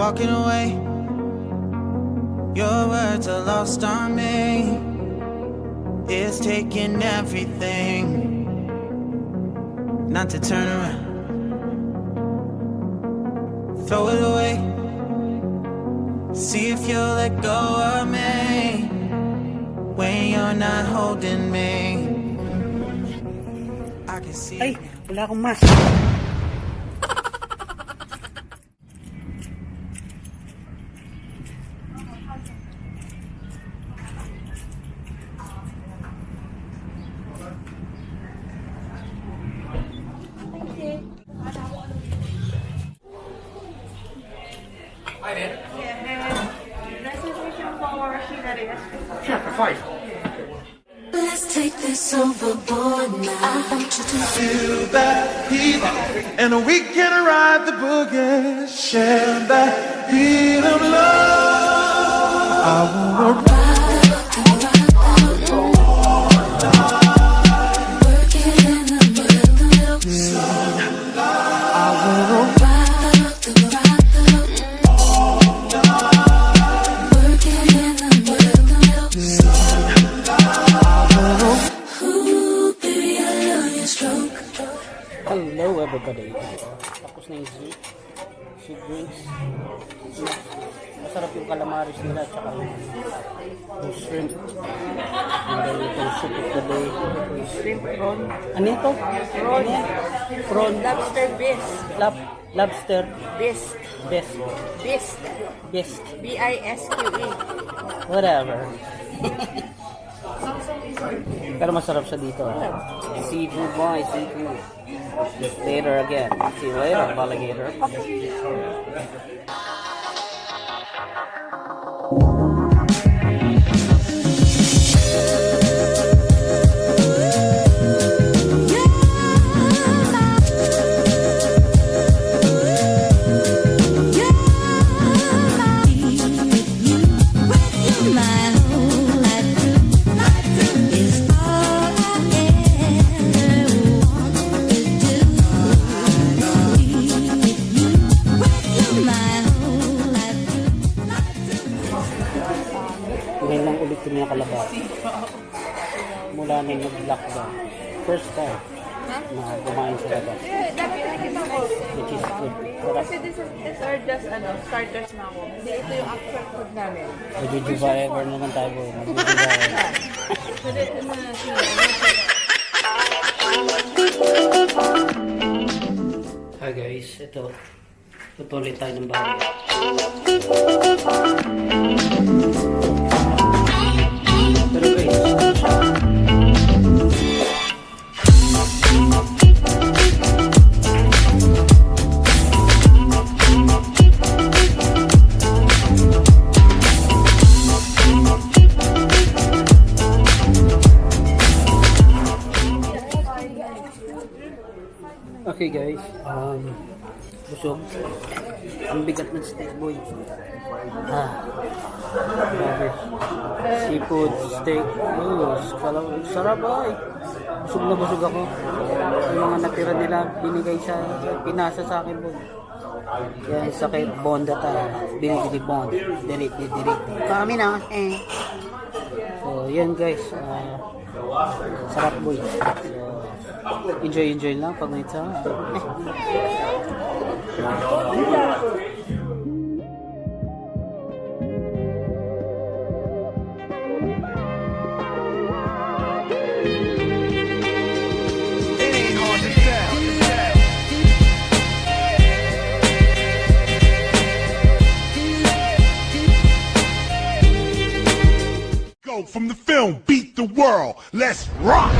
walking away. Your words are lost on me. It's taking everything not to turn around. Throw it away. See if you'll let go of me when you're not holding me. I can see. Ay, wala akong mask. Hi there. Reservation for Shinaria. Chapter 5. Let's take this overboard now. I want you to Feel that heat, and we can ride the boogie. Share that beat of love. I wanna work it in the middle. I wanna Work it in the middle. Ooh, baby, I love your stroke. Hello everybody. Tapos na yung sweet drinks. Masarap yung calamaris nila at saka yung shrimp. And then itong soup of the day. Shrimp prawn. Ano ito? Prawn. Prawn. Lobster bisque. Lobster. Bisque. Best. Bisque. Best. B-I-S-Q-E. Whatever. Pero masarap siya dito. Seafood boy, seafood. Later again. See you later, alligator. Ngayon lang ulit kami nakalabas. Mula nung nag-lockdown. First time na kumain sa labas. Dati nakita ko. Which is good. Sarap. Kasi these are just starters na ako. Hindi ito yung actual food namin. Mag-Juva ever naman tayo. Mag-Juva ever. Pwede ito na Hi guys, ito. Tutuloy tayo ng bahay. Pero guys, okay guys, busog. Ang bigat ng steak boy. Grabe. Seafood, steak. Sarap ay. Busog na busog ako. Yung mga natira nila, binigay sa, pinasa sa akin boy. Yan, sa kay Bonda tayo. Binigay Bond. Dirit. Kami na. So, yan guys. Sarap boy. So, enjoy lang pag may ito. From the film Beat the World. Let's rock!